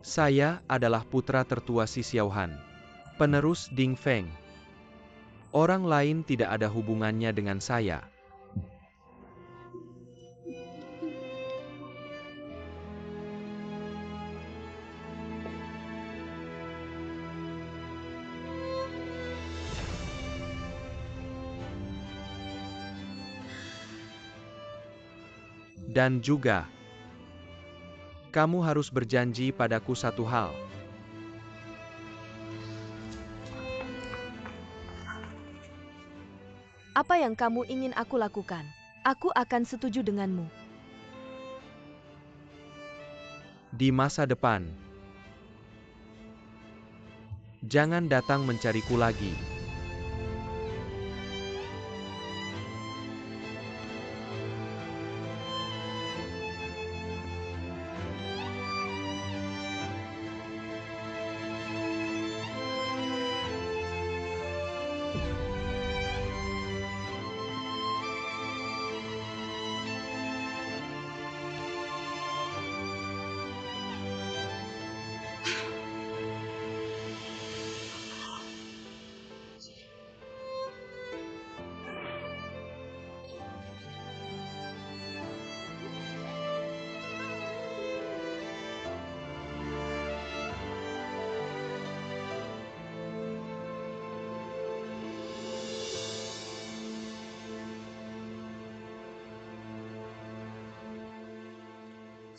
Saya adalah putra tertua Si Xiaohan, penerus Ding Feng. Orang lain tidak ada hubungannya dengan saya. Dan juga, kamu harus berjanji padaku satu hal. Apa yang kamu ingin aku lakukan? Aku akan setuju denganmu. Di masa depan, jangan datang mencariku lagi.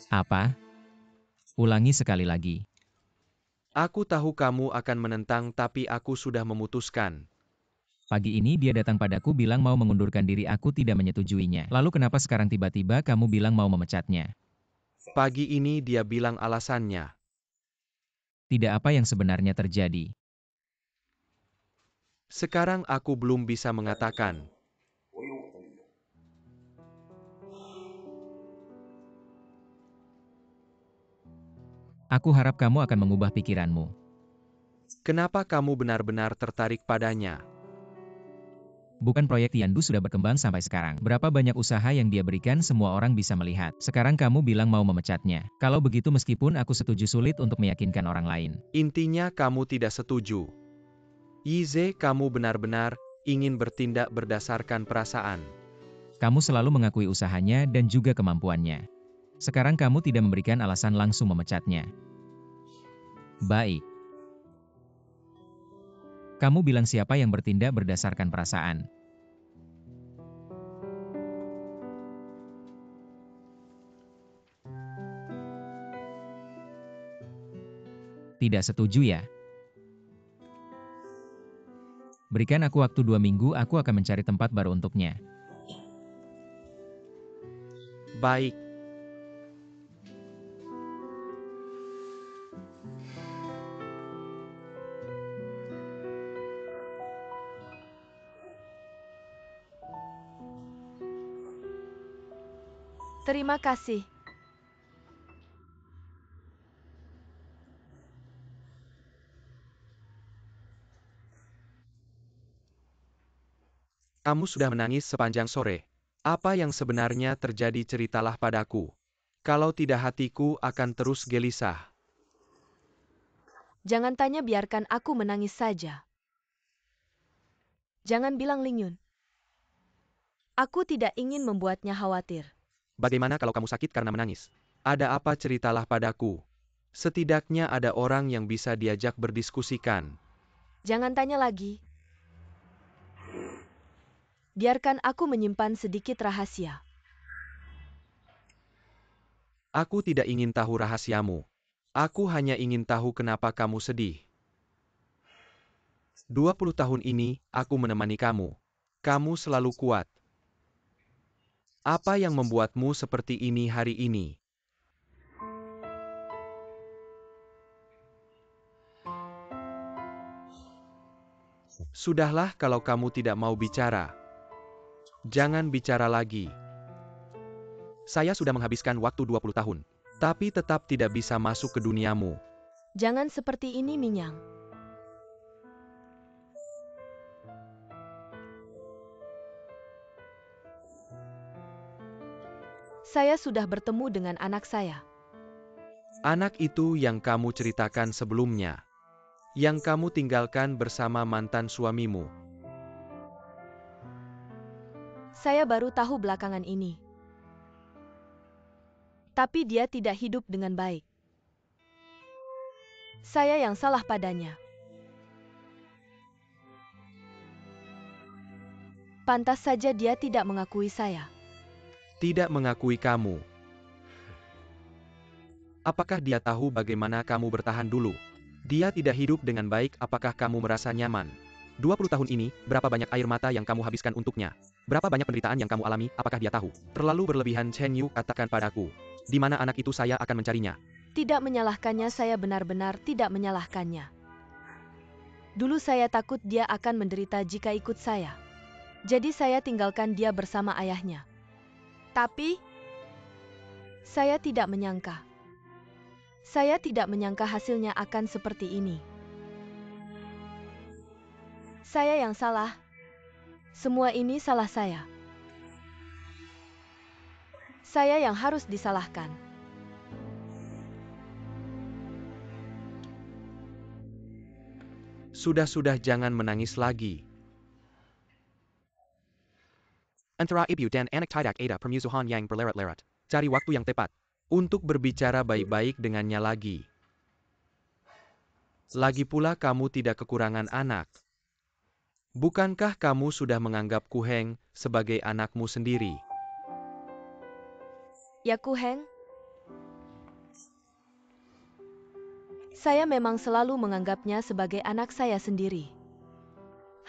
Apa? Ulangi sekali lagi. Aku tahu kamu akan menentang tapi aku sudah memutuskan. Pagi ini dia datang padaku bilang mau mengundurkan diri, aku tidak menyetujuinya. Lalu kenapa sekarang tiba-tiba kamu bilang mau memecatnya? Pagi ini dia bilang alasannya. Tidak apa yang sebenarnya terjadi. Sekarang aku belum bisa mengatakan. Aku harap kamu akan mengubah pikiranmu. Kenapa kamu benar-benar tertarik padanya? Bukan proyek Tiandu sudah berkembang sampai sekarang. Berapa banyak usaha yang dia berikan semua orang bisa melihat. Sekarang kamu bilang mau memecatnya. Kalau begitu meskipun aku setuju, sulit untuk meyakinkan orang lain. Intinya kamu tidak setuju. Yize, kamu benar-benar ingin bertindak berdasarkan perasaan. Kamu selalu mengakui usahanya dan juga kemampuannya. Sekarang kamu tidak memberikan alasan langsung memecatnya. Baik. Kamu bilang siapa yang bertindak berdasarkan perasaan? Tidak setuju ya? Berikan aku waktu 2 minggu, aku akan mencari tempat baru untuknya. Baik. Terima kasih. Kamu sudah menangis sepanjang sore. Apa yang sebenarnya terjadi, ceritalah padaku. Kalau tidak hatiku akan terus gelisah. Jangan tanya, biarkan aku menangis saja. Jangan bilang Lingyun. Aku tidak ingin membuatnya khawatir. Bagaimana kalau kamu sakit karena menangis? Ada apa, ceritalah padaku. Setidaknya ada orang yang bisa diajak berdiskusikan. Jangan tanya lagi. Biarkan aku menyimpan sedikit rahasia. Aku tidak ingin tahu rahasiamu. Aku hanya ingin tahu kenapa kamu sedih. 20 tahun ini, aku menemani kamu. Kamu selalu kuat. Apa yang membuatmu seperti ini hari ini? Sudahlah, kalau kamu tidak mau bicara. Jangan bicara lagi. Saya sudah menghabiskan waktu 20 tahun. Tapi tetap tidak bisa masuk ke duniamu. Jangan seperti ini, Minyang. Saya sudah bertemu dengan anak saya. Anak itu yang kamu ceritakan sebelumnya. Yang kamu tinggalkan bersama mantan suamimu. Saya baru tahu belakangan ini. Tapi dia tidak hidup dengan baik. Saya yang salah padanya. Pantas saja dia tidak mengakui saya. Tidak mengakui kamu. Apakah dia tahu bagaimana kamu bertahan dulu? Dia tidak hidup dengan baik, apakah kamu merasa nyaman? 20 tahun ini, berapa banyak air mata yang kamu habiskan untuknya? Berapa banyak penderitaan yang kamu alami, apakah dia tahu? Terlalu berlebihan, Chen Yu, katakan padaku. Di mana anak itu, saya akan mencarinya. Tidak menyalahkannya, saya benar-benar tidak menyalahkannya. Dulu saya takut dia akan menderita jika ikut saya. Jadi saya tinggalkan dia bersama ayahnya. Tapi, saya tidak menyangka. Saya tidak menyangka hasilnya akan seperti ini. Saya yang salah. Semua ini salah saya. Saya yang harus disalahkan. Sudah-sudah, jangan menangis lagi. Antara ibu dan anak tidak ada permusuhan yang berlerat-lerat. Cari waktu yang tepat untuk berbicara baik-baik dengannya lagi. Lagi pula kamu tidak kekurangan anak. Bukankah kamu sudah menganggap Ku Heng sebagai anakmu sendiri? Ya Ku Heng, saya memang selalu menganggapnya sebagai anak saya sendiri.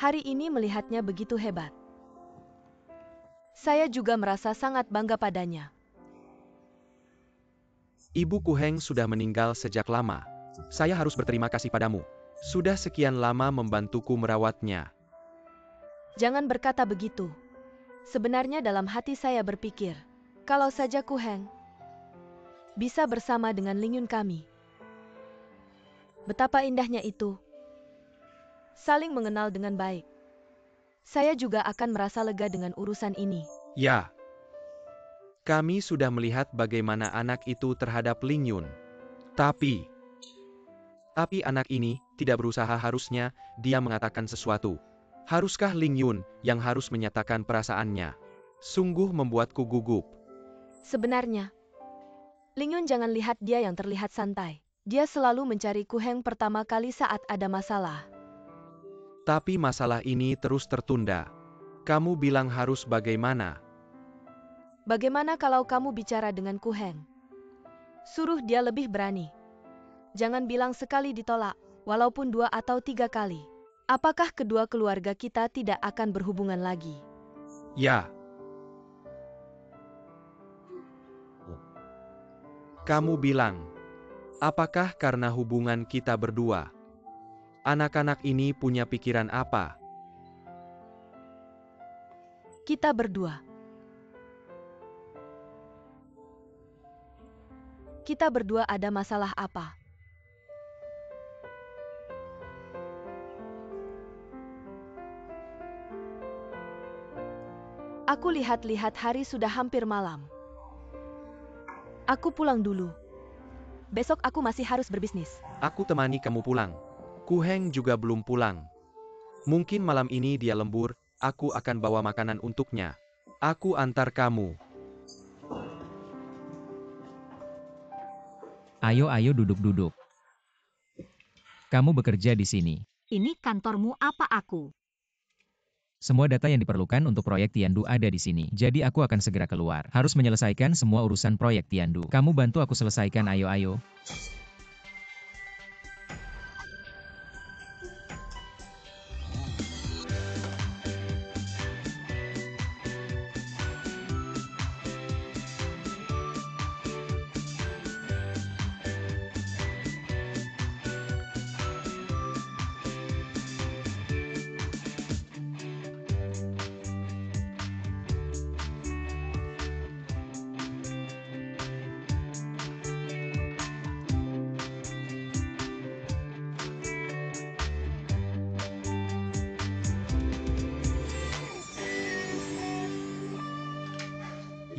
Hari ini melihatnya begitu hebat. Saya juga merasa sangat bangga padanya. Ibu Ku Heng sudah meninggal sejak lama. Saya harus berterima kasih padamu. Sudah sekian lama membantuku merawatnya. Jangan berkata begitu. Sebenarnya dalam hati saya berpikir, kalau saja Ku Heng bisa bersama dengan Ling Yun kami. Betapa indahnya itu. Saling mengenal dengan baik. Saya juga akan merasa lega dengan urusan ini. Ya. Kami sudah melihat bagaimana anak itu terhadap Ling Yun. Tapi anak ini tidak berusaha, harusnya dia mengatakan sesuatu. Haruskah Ling Yun yang harus menyatakan perasaannya? Sungguh membuatku gugup. Sebenarnya, Ling Yun jangan lihat dia yang terlihat santai. Dia selalu mencari Ku Heng pertama kali saat ada masalah. Tapi masalah ini terus tertunda. Kamu bilang harus bagaimana? Bagaimana kalau kamu bicara dengan Ku Heng? Suruh dia lebih berani. Jangan bilang sekali ditolak, walaupun 2 atau 3 kali. Apakah kedua keluarga kita tidak akan berhubungan lagi? Ya. Kamu bilang, apakah karena hubungan kita berdua? Anak-anak ini punya pikiran apa? Kita berdua. Kita berdua ada masalah apa? Aku lihat-lihat hari sudah hampir malam. Aku pulang dulu. Besok aku masih harus berbisnis. Aku temani kamu pulang. Ku Heng juga belum pulang. Mungkin malam ini dia lembur, aku akan bawa makanan untuknya. Aku antar kamu. Ayo duduk-duduk. Kamu bekerja di sini. Ini kantormu apa aku? Semua data yang diperlukan untuk proyek Tiandu ada di sini. Jadi aku akan segera keluar. Harus menyelesaikan semua urusan proyek Tiandu. Kamu bantu aku selesaikan, ayo.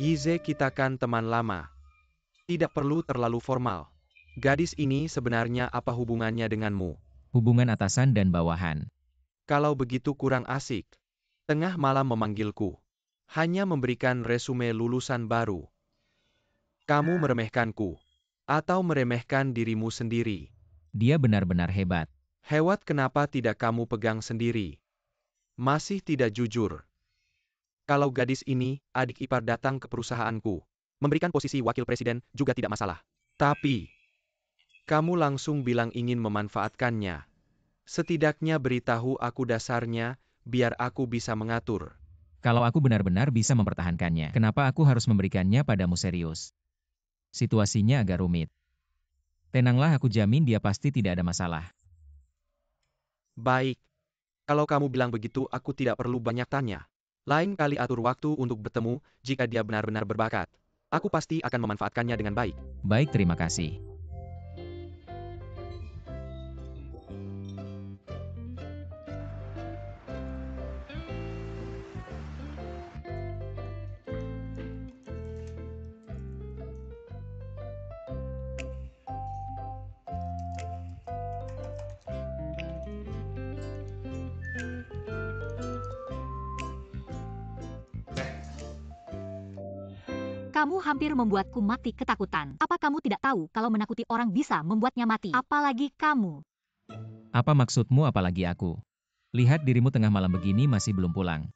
Yize, kita kan teman lama. Tidak perlu terlalu formal. Gadis ini sebenarnya apa hubungannya denganmu? Hubungan atasan dan bawahan. Kalau begitu kurang asik. Tengah malam memanggilku. Hanya memberikan resume lulusan baru. Kamu meremehkanku. Atau meremehkan dirimu sendiri. Dia benar-benar hebat. Hebat, kenapa tidak kamu pegang sendiri? Masih tidak jujur. Kalau gadis ini, adik ipar datang ke perusahaanku. Memberikan posisi wakil presiden juga tidak masalah. Tapi, kamu langsung bilang ingin memanfaatkannya. Setidaknya beritahu aku dasarnya, biar aku bisa mengatur. Kalau aku benar-benar bisa mempertahankannya, kenapa aku harus memberikannya padamu serius? Situasinya agak rumit. Tenanglah, aku jamin dia pasti tidak ada masalah. Baik. Kalau kamu bilang begitu, aku tidak perlu banyak tanya. Lain kali atur waktu untuk bertemu, jika dia benar-benar berbakat. Aku pasti akan memanfaatkannya dengan baik. Baik, terima kasih. Kamu hampir membuatku mati ketakutan. Apa kamu tidak tahu kalau menakuti orang bisa membuatnya mati? Apalagi kamu. Apa maksudmu apalagi aku? Lihat dirimu tengah malam begini masih belum pulang.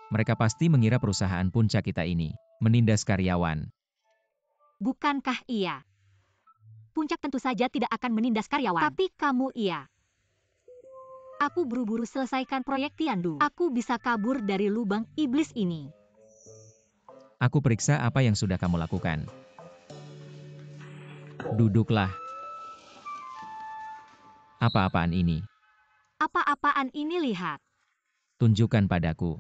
Mereka pasti mengira perusahaan puncak kita ini menindas karyawan. Bukankah iya? Puncak tentu saja tidak akan menindas karyawan. Tapi kamu iya. Aku buru-buru selesaikan proyek Tiandu. Aku bisa kabur dari lubang iblis ini. Aku periksa apa yang sudah kamu lakukan. Duduklah. Apa-apaan ini? Apa-apaan ini, lihat. Tunjukkan padaku.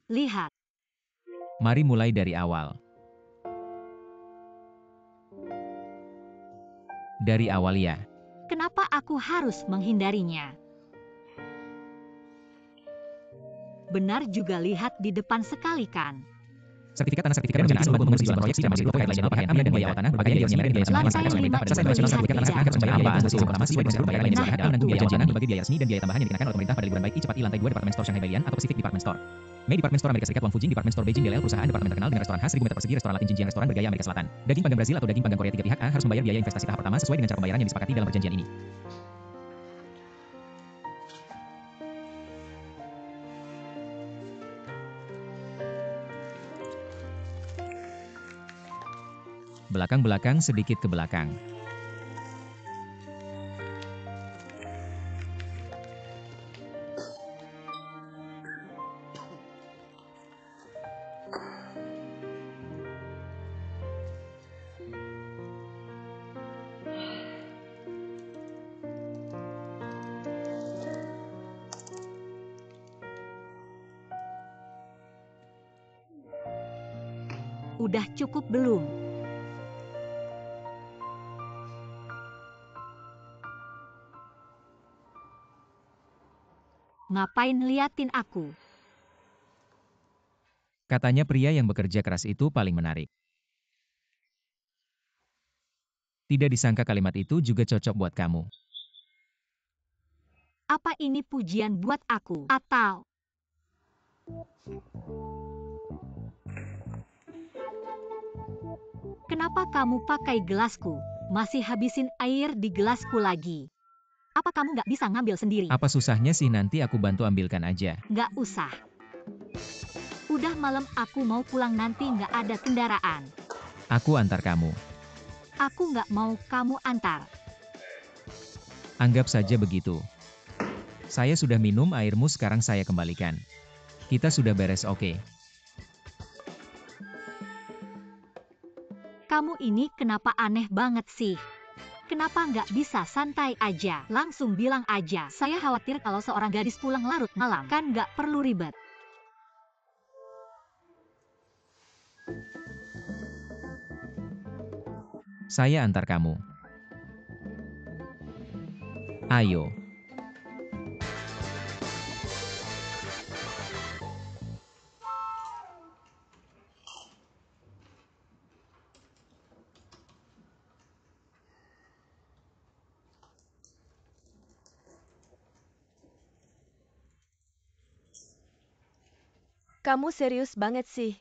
Lihat. Mari mulai dari awal. Dari awal ya. Kenapa aku harus menghindarinya? Benar juga, lihat di depan sekali kan. Sertifikat tanah, sertifikat perencanaan untuk mengurus penjualan proyek, sistem masih terkait lainnya, pakaian amil dan biaya awal tanah, berbagai biaya resmi dan biaya Lantai pemerintah lima pemerintah pada terlihat sertifikat tanah, harus membayar biaya investasi pertama sesuai dengan seluruh bayaran lainnya sesuai dalam menanggung biaya awal tanah, berbagai biaya resmi dan biaya tambahan yang dikenakan oleh pemerintah pada liburan baik. Cepat I lantai 2 Departemen Store Shanghai Bailian atau Pacific Department Store. Mei Department Store Amerika Serikat Wang Fujing Department Store Beijing DLL perusahaan departemen terkenal dengan restoran khas 1000 meter persegi restoran Latin Jinjiang restoran bergaya Amerika Selatan. Daging panggang Brazil atau daging panggang Korea 3 pihak A harus membayar biaya investasi tahap pertama sesuai dengan cara pembayaran yang disepakati dalam perjanjian ini. Belakang-belakang sedikit ke belakang. Udah cukup belum? Ngapain liatin aku? Katanya pria yang bekerja keras itu paling menarik. Tidak disangka kalimat itu juga cocok buat kamu. Apa ini pujian buat aku? Atau kenapa kamu pakai gelasku? Masih habisin air di gelasku lagi. Apa kamu nggak bisa ngambil sendiri? Apa susahnya sih, nanti aku bantu ambilkan aja. Nggak usah. Udah malam, aku mau pulang, nanti nggak ada kendaraan. Aku antar kamu. Aku nggak mau kamu antar. Anggap saja begitu. Saya sudah minum airmu, sekarang saya kembalikan. Kita sudah beres, oke? Kamu ini kenapa aneh banget sih? Kenapa nggak bisa santai aja? Langsung bilang aja. Saya khawatir kalau seorang gadis pulang larut malam. Kan nggak perlu ribet. Saya antar kamu. Ayo. Kamu serius banget sih?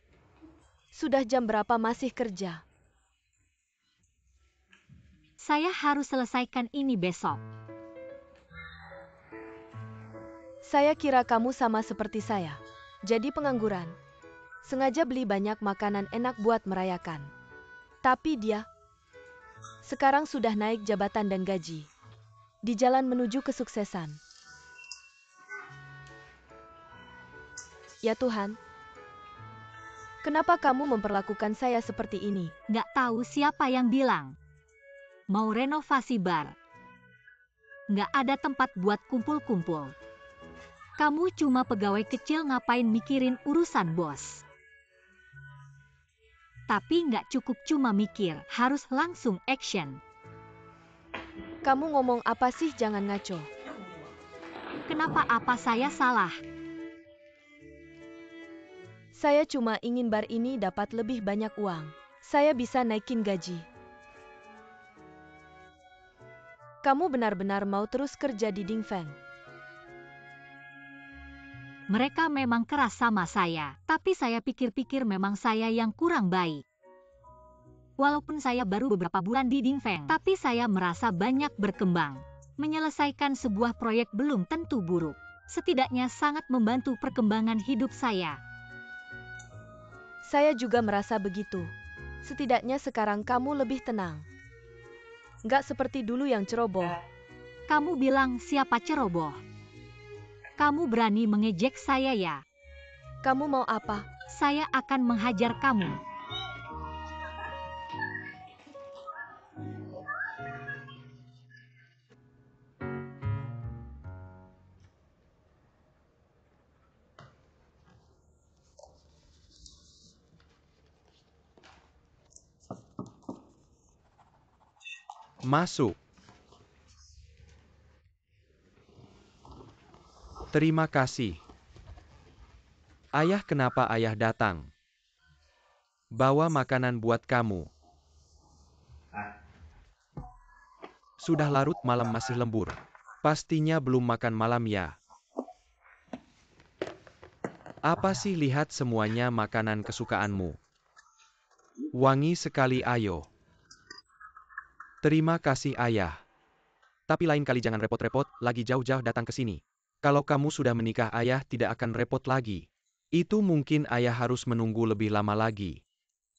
Sudah jam berapa masih kerja? Saya harus selesaikan ini besok. Saya kira kamu sama seperti saya. Jadi pengangguran. Sengaja beli banyak makanan enak buat merayakan. Tapi dia sekarang sudah naik jabatan dan gaji. Di jalan menuju kesuksesan. Ya Tuhan, kenapa kamu memperlakukan saya seperti ini? Nggak tahu siapa yang bilang. Mau renovasi bar. Nggak ada tempat buat kumpul-kumpul. Kamu cuma pegawai kecil ngapain mikirin urusan bos. Tapi nggak cukup cuma mikir, harus langsung action. Kamu ngomong apa sih? Jangan ngaco. Kenapa apa saya salah? Saya cuma ingin bar ini dapat lebih banyak uang. Saya bisa naikin gaji. Kamu benar-benar mau terus kerja di Dingfeng? Mereka memang keras sama saya, tapi saya pikir-pikir memang saya yang kurang baik. Walaupun saya baru beberapa bulan di Dingfeng, tapi saya merasa banyak berkembang. Menyelesaikan sebuah proyek belum tentu buruk. Setidaknya sangat membantu perkembangan hidup saya. Saya juga merasa begitu. Setidaknya sekarang kamu lebih tenang. Nggak seperti dulu yang ceroboh. Kamu bilang siapa ceroboh? Kamu berani mengejek saya ya? Kamu mau apa? Saya akan menghajar kamu. Masuk. Terima kasih. Ayah, kenapa ayah datang? Bawa makanan buat kamu. Sudah larut malam masih lembur. Pastinya belum makan malam ya. Apa sih, lihat semuanya makanan kesukaanmu. Wangi sekali, ayo. Terima kasih ayah. Tapi lain kali jangan repot-repot lagi jauh-jauh datang ke sini. Kalau kamu sudah menikah, ayah tidak akan repot lagi. Itu mungkin ayah harus menunggu lebih lama lagi.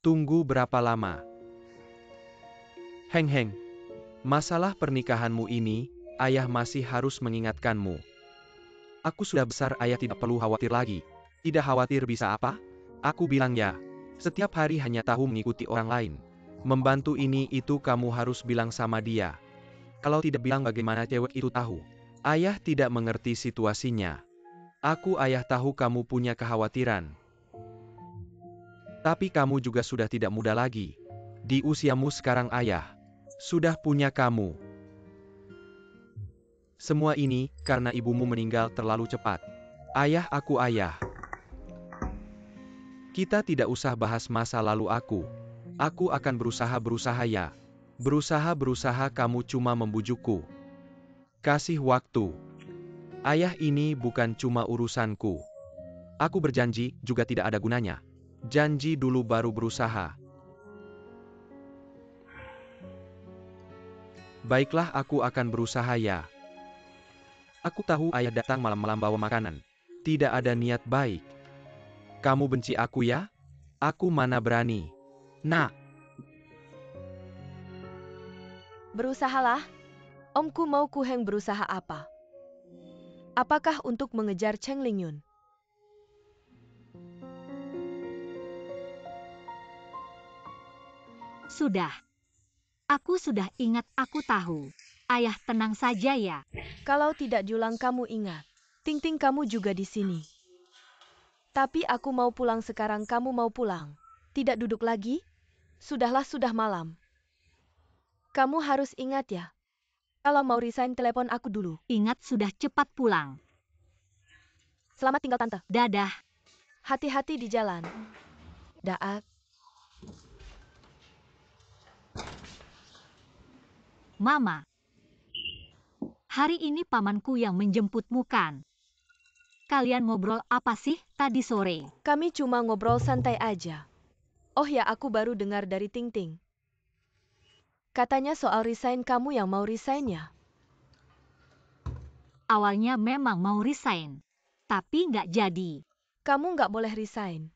Tunggu berapa lama? Heng, masalah pernikahanmu ini, ayah masih harus mengingatkanmu. Aku sudah besar, ayah tidak perlu khawatir lagi. Tidak khawatir bisa apa? Aku bilang ya. Setiap hari hanya tahu mengikuti orang lain. Membantu ini itu kamu harus bilang sama dia. Kalau tidak bilang bagaimana cewek itu tahu? Ayah tidak mengerti situasinya. Ayah tahu kamu punya kekhawatiran. Tapi kamu juga sudah tidak muda lagi. Di usiamu sekarang ayah sudah punya kamu. Semua ini karena ibumu meninggal terlalu cepat. Ayah. Kita tidak usah bahas masa lalu aku. Aku akan berusaha ya. Berusaha kamu cuma membujukku. Kasih waktu. Ayah, ini bukan cuma urusanku. Aku berjanji juga tidak ada gunanya. Janji dulu baru berusaha. Baiklah, aku akan berusaha ya. Aku tahu ayah datang malam-malam bawa makanan. Tidak ada niat baik. Kamu benci aku ya? Aku mana berani. Nah, Berusahalah. Omku mau Kuheng berusaha apa? Apakah untuk mengejar Cheng Lingyun? Sudah. Aku sudah ingat, aku tahu. Ayah tenang saja ya. Kalau tidak diulang kamu ingat. Ting-ting kamu juga di sini. Tapi aku mau pulang sekarang, kamu mau pulang. Tidak duduk lagi? Sudahlah, sudah malam. Kamu harus ingat ya. Kalau mau resign, telepon aku dulu. Ingat, sudah cepat pulang. Selamat tinggal tante. Dadah. Hati-hati di jalan. Daat. Mama. Hari ini pamanku yang menjemputmu kan? Kalian ngobrol apa sih tadi sore? Kami cuma ngobrol santai aja. Oh ya, aku baru dengar dari Ting Ting. Katanya soal resign, kamu yang mau resign ya? Awalnya memang mau resign, tapi nggak jadi. Kamu nggak boleh resign.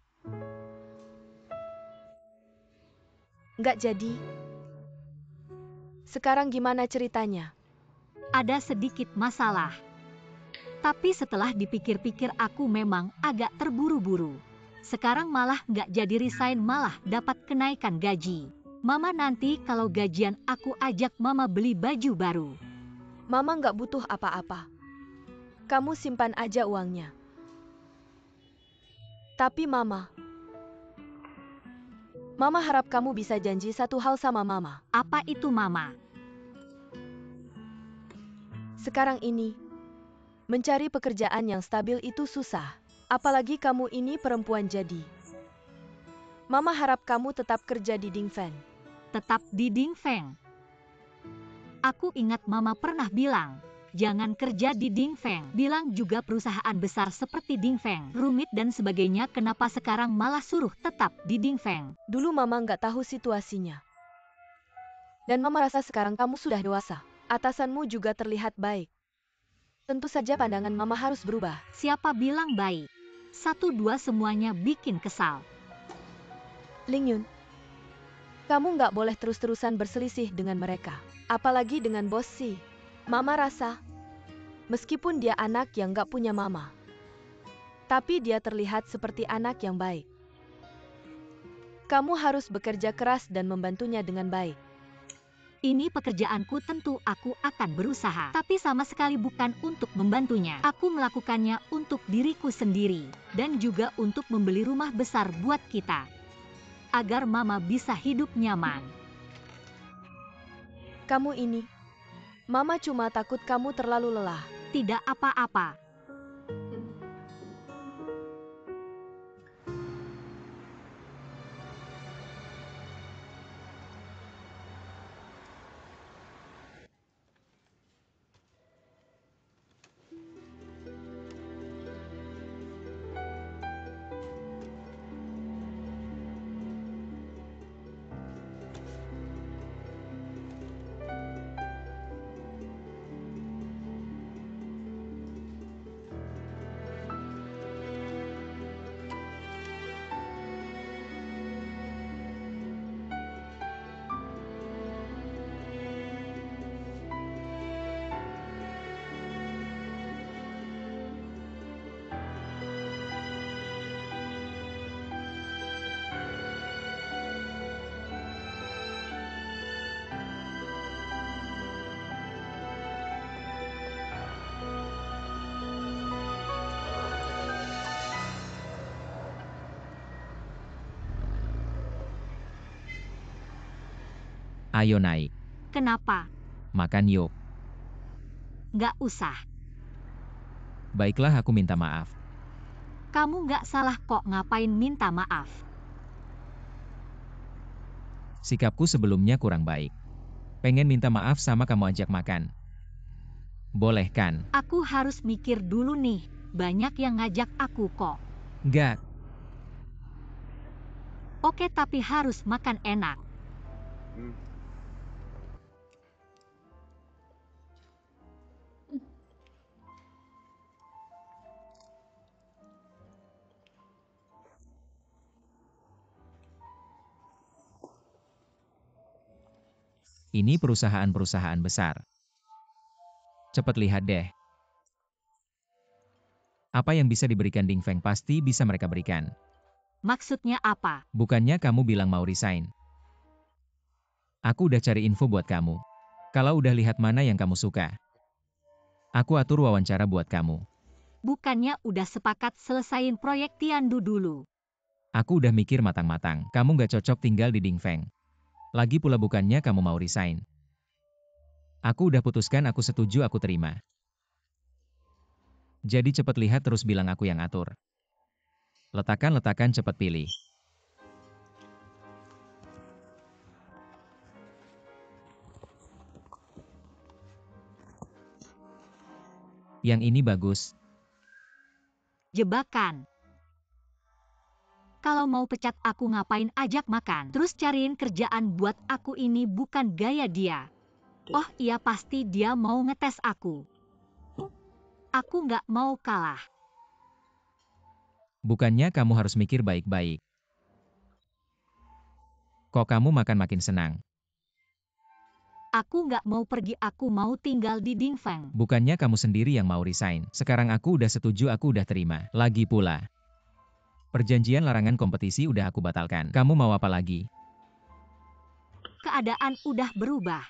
Nggak jadi. Sekarang gimana ceritanya? Ada sedikit masalah. Tapi setelah dipikir-pikir aku memang agak terburu-buru. Sekarang malah nggak jadi resign, malah dapat kenaikan gaji. Mama nanti kalau gajian aku ajak Mama beli baju baru. Mama nggak butuh apa-apa. Kamu simpan aja uangnya. Tapi Mama harap kamu bisa janji satu hal sama Mama. Apa itu Mama? Sekarang ini, mencari pekerjaan yang stabil itu susah. Apalagi kamu ini perempuan jadi. Mama harap kamu tetap kerja di Dingfen. Tetap di Dingfeng. Aku ingat Mama pernah bilang, jangan kerja di Dingfeng. Bilang juga perusahaan besar seperti Dingfeng, rumit dan sebagainya, kenapa sekarang malah suruh tetap di Dingfeng? Dulu Mama nggak tahu situasinya. Dan Mama rasa sekarang kamu sudah dewasa. Atasanmu juga terlihat baik. Tentu saja pandangan Mama harus berubah. Siapa bilang baik? 1-2 semuanya bikin kesal. Ling Yun, kamu nggak boleh terus-terusan berselisih dengan mereka. Apalagi dengan bos sih. Mama rasa, meskipun dia anak yang nggak punya mama, tapi dia terlihat seperti anak yang baik. Kamu harus bekerja keras dan membantunya dengan baik. Ini pekerjaanku, tentu aku akan berusaha. Tapi sama sekali bukan untuk membantunya. Aku melakukannya untuk diriku sendiri. Dan juga untuk membeli rumah besar buat kita. Agar Mama bisa hidup nyaman. Kamu ini, Mama cuma takut kamu terlalu lelah. Tidak apa-apa. Ayo naik. Kenapa? Makan yuk. Nggak usah. Baiklah, aku minta maaf. Kamu nggak salah kok, ngapain minta maaf? Sikapku sebelumnya kurang baik. Pengen minta maaf sama kamu ajak makan. Boleh kan? Aku harus mikir dulu nih. Banyak yang ngajak aku kok. Nggak. Oke, tapi harus makan enak. Ini perusahaan-perusahaan besar. Cepat lihat deh. Apa yang bisa diberikan Dingfeng pasti bisa mereka berikan. Maksudnya apa? Bukannya kamu bilang mau resign? Aku udah cari info buat kamu. Kalau udah lihat mana yang kamu suka, aku atur wawancara buat kamu. Bukannya udah sepakat selesain proyek Tiandu dulu? Aku udah mikir matang-matang. Kamu nggak cocok tinggal di Dingfeng. Lagi pula bukannya kamu mau resign. Aku udah putuskan, aku setuju, aku terima. Jadi cepat lihat terus bilang aku yang atur. Letakan cepat pilih. Yang ini bagus. Jebakan. Kalau mau pecat aku ngapain ajak makan? Terus cariin kerjaan buat aku, ini bukan gaya dia. Oh iya, pasti dia mau ngetes aku. Aku nggak mau kalah. Bukannya kamu harus mikir baik-baik. Kok kamu makan makin senang? Aku nggak mau pergi, aku mau tinggal di Dingfeng. Bukannya kamu sendiri yang mau resign. Sekarang aku udah setuju, aku udah terima. Lagi pula, perjanjian larangan kompetisi udah aku batalkan. Kamu mau apa lagi? Keadaan udah berubah.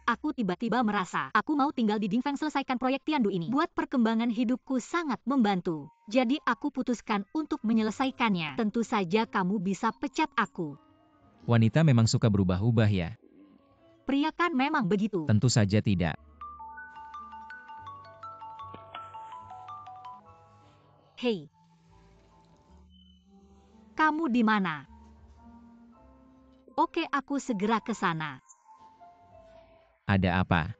Aku tiba-tiba merasa aku mau tinggal di Dingfeng selesaikan proyek Tiandu ini. Buat perkembangan hidupku sangat membantu. Jadi aku putuskan untuk menyelesaikannya. Tentu saja kamu bisa pecat aku. Wanita memang suka berubah-ubah ya? Pria kan memang begitu. Tentu saja tidak. Hei. Kamu di mana? Oke, aku segera ke sana. Ada apa?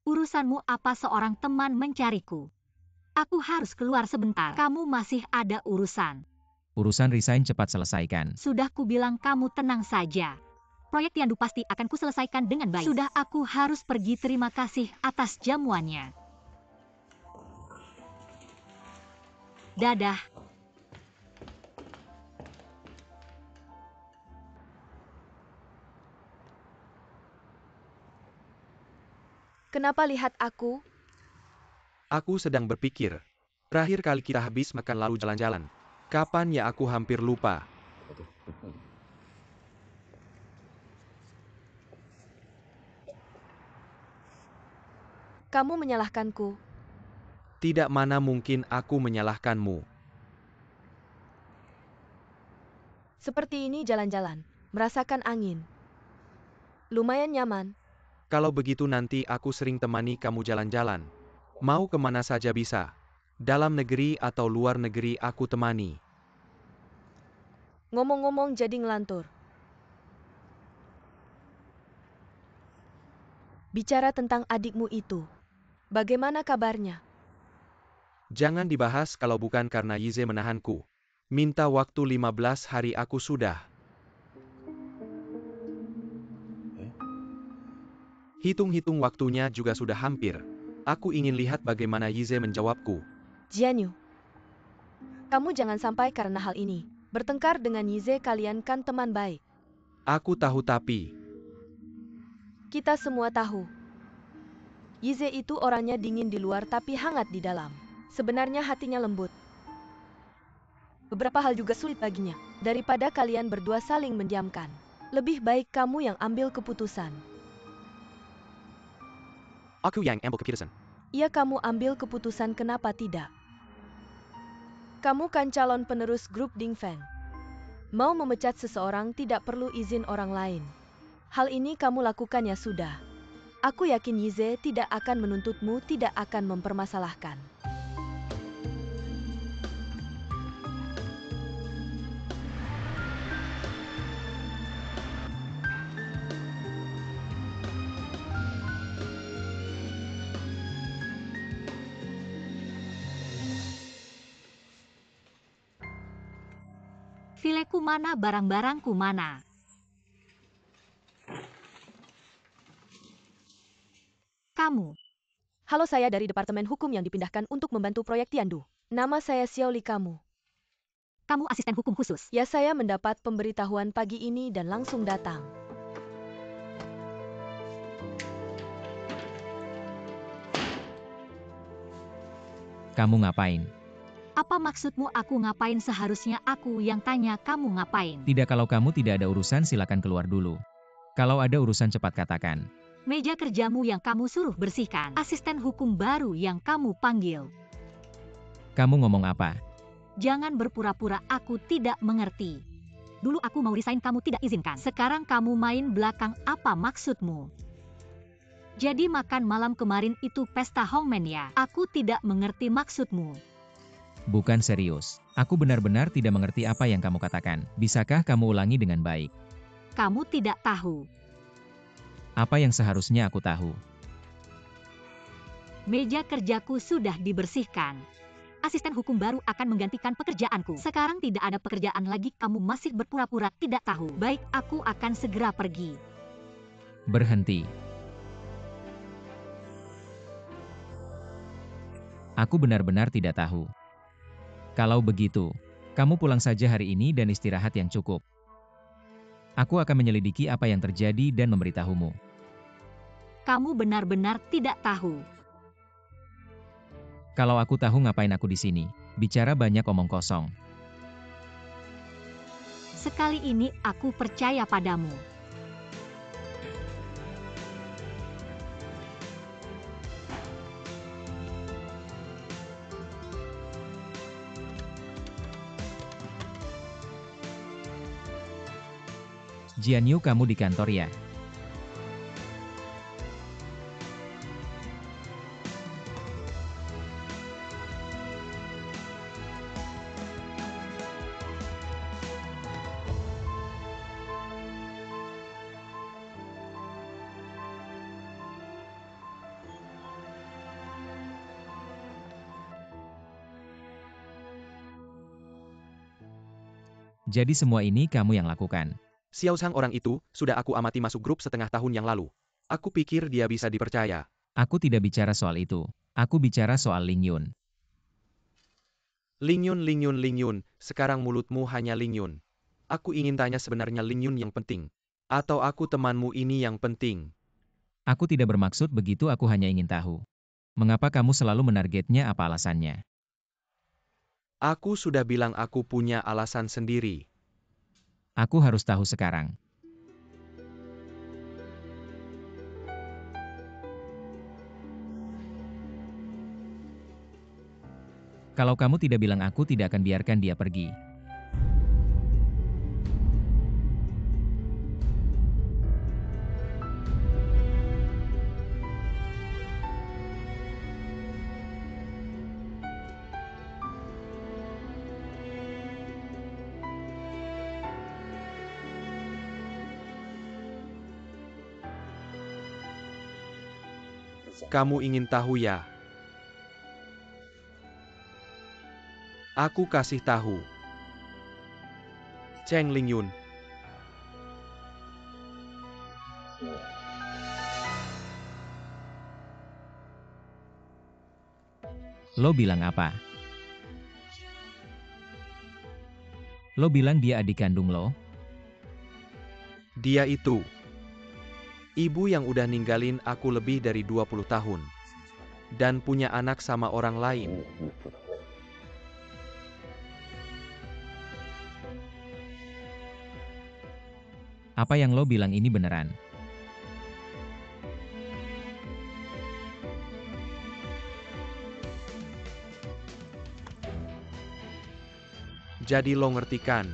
Urusanmu apa? Seorang teman mencariku. Aku harus keluar sebentar. Kamu masih ada urusan. Urusan resign cepat selesaikan. Sudah kubilang kamu tenang saja. Proyek Tiandu pasti akan kuselesaikan dengan baik. Sudah, aku harus pergi. Terima kasih atas jamuannya. Dadah. Kenapa lihat aku? Aku sedang berpikir. Terakhir kali kita habis makan lalu jalan-jalan. Kapan ya, aku hampir lupa. Kamu menyalahkanku. Tidak, mana mungkin aku menyalahkanmu. Seperti ini jalan-jalan, merasakan angin. Lumayan nyaman. Kalau begitu nanti aku sering temani kamu jalan-jalan. Mau kemana saja bisa. Dalam negeri atau luar negeri aku temani. Ngomong-ngomong jadi ngelantur. Bicara tentang adikmu itu. Bagaimana kabarnya? Jangan dibahas kalau bukan karena Yize menahanku. Minta waktu 15 hari, aku sudah. Hitung-hitung waktunya juga sudah hampir. Aku ingin lihat bagaimana Yize menjawabku. Jianyu. Kamu jangan sampai karena hal ini bertengkar dengan Yize, kalian kan teman baik. Aku tahu, tapi Kita semua tahu. Yize itu orangnya dingin di luar tapi hangat di dalam. Sebenarnya hatinya lembut. Beberapa hal juga sulit baginya. Daripada kalian berdua saling mendiamkan, lebih baik kamu yang ambil keputusan. aku yang ambil keputusan. Iya, kamu ambil keputusan, kenapa tidak? Kamu kan calon penerus grup Dingfeng. Mau memecat seseorang tidak perlu izin orang lain. Hal ini kamu lakukan ya sudah. Aku yakin Yize tidak akan menuntutmu, tidak akan mempermasalahkan. Fileku mana, barang-barangku mana? Kamu. Halo, saya dari Departemen Hukum yang dipindahkan untuk membantu proyek Tiandu. Nama saya Xiaoli kamu. Kamu asisten hukum khusus. Ya, saya mendapat pemberitahuan pagi ini dan langsung datang. Kamu ngapain? Apa maksudmu aku ngapain? Seharusnya aku yang tanya kamu ngapain. Tidak, kalau kamu tidak ada urusan silakan keluar dulu. Kalau ada urusan cepat katakan. Meja kerjamu yang kamu suruh bersihkan. Asisten hukum baru yang kamu panggil. Kamu ngomong apa? Jangan berpura-pura aku tidak mengerti. Dulu aku mau resign, kamu tidak izinkan. Sekarang kamu main belakang, apa maksudmu? Jadi makan malam kemarin itu pesta Hongmen ya? Aku tidak mengerti maksudmu. Bukan serius. Aku benar-benar tidak mengerti apa yang kamu katakan. Bisakah kamu ulangi dengan baik? Kamu tidak tahu. Apa yang seharusnya aku tahu? Meja kerjaku sudah dibersihkan. Asisten hukum baru akan menggantikan pekerjaanku. Sekarang tidak ada pekerjaan lagi, kamu masih berpura-pura tidak tahu. Baik, aku akan segera pergi. Berhenti. Aku benar-benar tidak tahu. Kalau begitu, kamu pulang saja hari ini dan istirahat yang cukup. Aku akan menyelidiki apa yang terjadi dan memberitahumu. Kamu benar-benar tidak tahu. Kalau aku tahu ngapain aku di sini, bicara banyak omong kosong. Sekali ini aku percaya padamu. Jianyu, kamu di kantor ya? Jadi semua ini kamu yang lakukan. Xiao Sang orang itu, sudah aku amati masuk grup setengah tahun yang lalu. Aku pikir dia bisa dipercaya. Aku tidak bicara soal itu. Aku bicara soal Ling Yun. Ling Yun, sekarang mulutmu hanya Ling Yun. Aku ingin tanya sebenarnya Ling Yun yang penting. Atau aku temanmu ini yang penting. Aku tidak bermaksud begitu, aku hanya ingin tahu. Mengapa kamu selalu menargetnya, apa alasannya? Aku sudah bilang aku punya alasan sendiri. Aku harus tahu sekarang. Kalau kamu tidak bilang, aku tidak akan biarkan dia pergi. Kamu ingin tahu ya? Aku kasih tahu. Cheng Ling Yun. Lo bilang apa? Lo bilang dia adik kandung lo? Dia itu. Ibu yang udah ninggalin aku lebih dari 20 tahun. Dan punya anak sama orang lain. Apa yang lo bilang ini beneran? Jadi lo ngerti kan?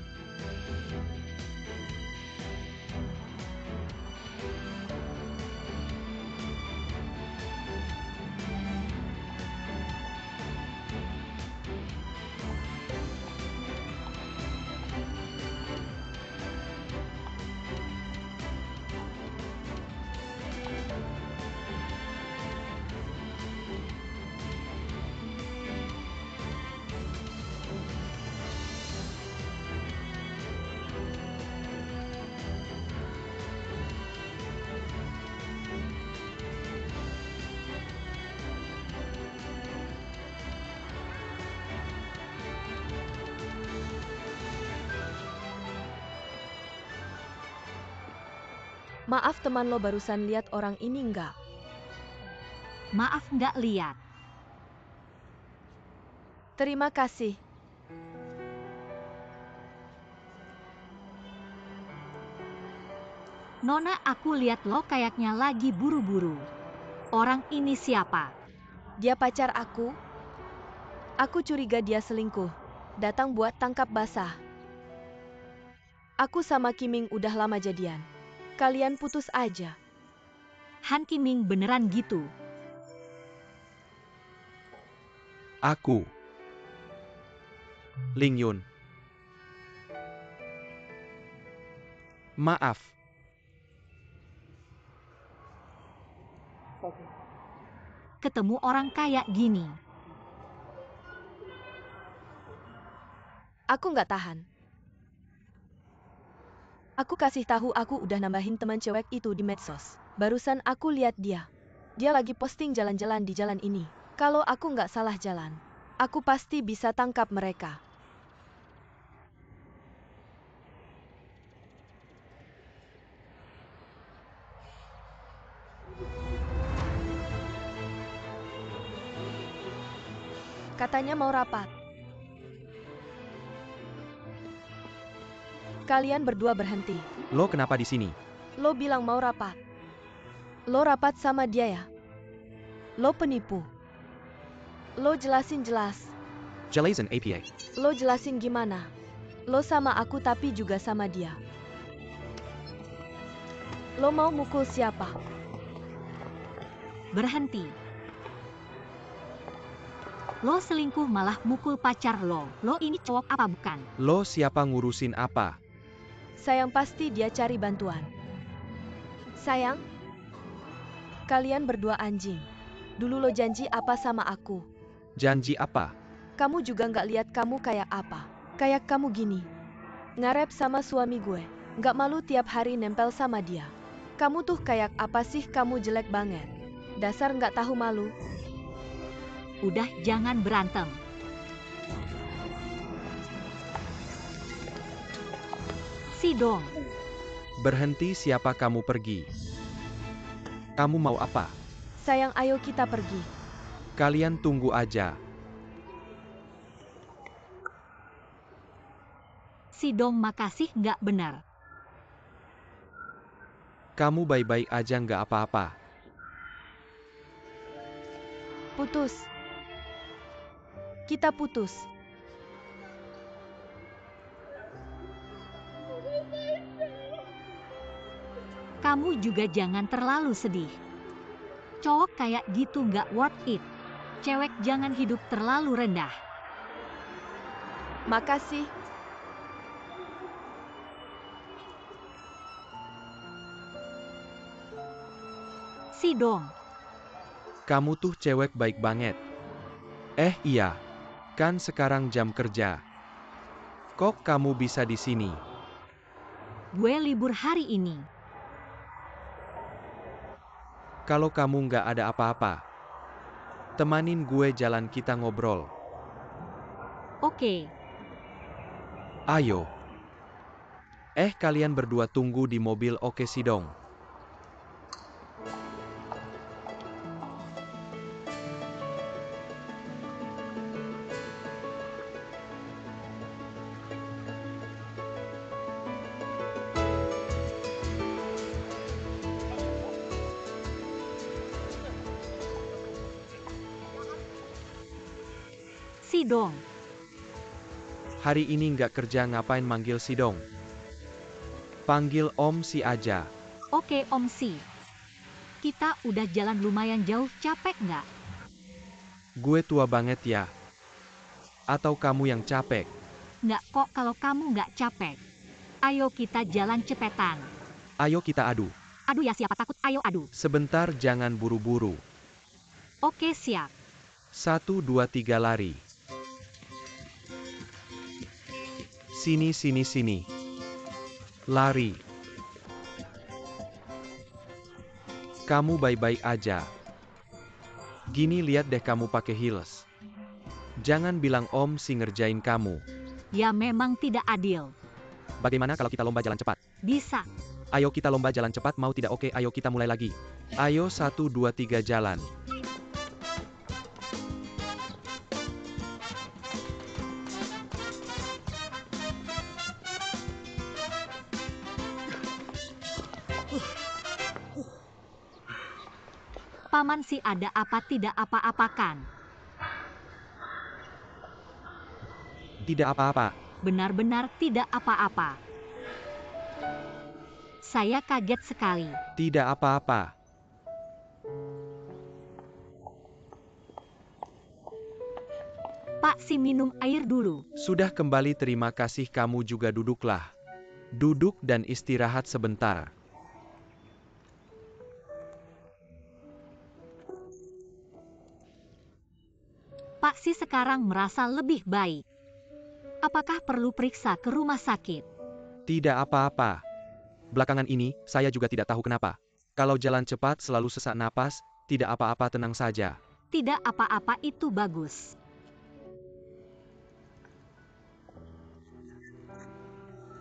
Maaf, teman lo barusan lihat orang ini nggak? Maaf, nggak lihat. Terima kasih. Nona, aku lihat lo kayaknya lagi buru-buru. Orang ini siapa? Dia pacar aku. Aku curiga dia selingkuh. Datang buat tangkap basah. Aku sama Kiming udah lama jadian. Kalian putus aja. Han Kiming beneran gitu? Aku. Ling Yun. Maaf. Ketemu orang kayak gini. Aku nggak tahan. Aku kasih tahu aku udah nambahin teman cewek itu di medsos. Barusan aku lihat dia. Dia lagi posting jalan-jalan di jalan ini. Kalau aku nggak salah jalan, aku pasti bisa tangkap mereka. Katanya mau rapat. Kalian berdua berhenti. Lo kenapa di sini? Lo bilang mau rapat. Lo rapat sama dia ya? Lo penipu. Lo jelasin jelas. Jelasin APA. Lo jelasin gimana? Lo sama aku tapi juga sama dia. Lo mau mukul siapa? Berhenti. Lo selingkuh malah mukul pacar lo. Lo ini cowok apa bukan? Lo siapa ngurusin apa? Sayang pasti dia cari bantuan. Sayang? Kalian berdua anjing. Dulu lo janji apa sama aku? Janji apa? Kamu juga nggak lihat kamu kayak apa? Kayak kamu gini. Ngarep sama suami gue. Nggak malu tiap hari nempel sama dia. Kamu tuh kayak apa sih, kamu jelek banget. Dasar nggak tahu malu. Udah jangan berantem. Sidong. Berhenti, siapa kamu pergi? Kamu mau apa? Sayang, ayo kita pergi. Kalian tunggu aja. Sidong makasih nggak benar. Kamu baik-baik aja nggak apa-apa. Putus. Kita putus. Kamu juga jangan terlalu sedih. Cowok kayak gitu nggak worth it. Cewek jangan hidup terlalu rendah. Makasih. Sidong. Kamu tuh cewek baik banget. Iya. Kan sekarang jam kerja. Kok kamu bisa di sini? Gue libur hari ini. Kalau kamu nggak ada apa-apa, temanin gue jalan, kita ngobrol. Oke. Ayo. Kalian berdua tunggu di mobil, oke Sidong? Sidong. Hari ini nggak kerja, ngapain manggil Sidong? Panggil Om Si aja. Oke Om Si. Kita udah jalan lumayan jauh, capek nggak? Gue tua banget ya? Atau kamu yang capek? Nggak kok kalau kamu nggak capek. Ayo kita jalan cepetan. Ayo kita adu. Aduh ya, siapa takut, ayo adu. Sebentar, jangan buru-buru. Oke siap. 1, 2, 3 lari. Sini, sini, sini. Lari. Kamu baik-baik aja. Gini, lihat deh kamu pakai heels. Jangan bilang Om Si ngerjain kamu. Ya memang tidak adil. Bagaimana kalau kita lomba jalan cepat? Bisa. Ayo kita lomba jalan cepat, mau tidak? Oke, ayo kita mulai lagi. Ayo 1, 2, 3 jalan. Paman Si ada apa, tidak apa-apakan? Tidak apa-apa. Benar-benar tidak apa-apa. Saya kaget sekali. Tidak apa-apa. Pak Si minum air dulu. Sudah kembali, terima kasih, kamu juga duduklah. Duduk dan istirahat sebentar. Pak Si sekarang merasa lebih baik. Apakah perlu periksa ke rumah sakit? Tidak apa-apa. Belakangan ini, saya juga tidak tahu kenapa. Kalau jalan cepat selalu sesak napas, tidak apa-apa, tenang saja. Tidak apa-apa, itu bagus.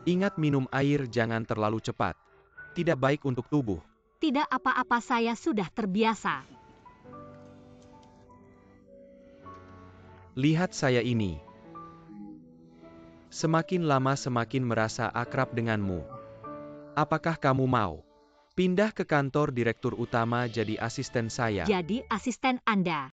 Ingat minum air jangan terlalu cepat. Tidak baik untuk tubuh. Tidak apa-apa, saya sudah terbiasa. Lihat saya ini. Semakin lama semakin merasa akrab denganmu. Apakah kamu mau pindah ke kantor direktur utama jadi asisten saya? Jadi asisten Anda.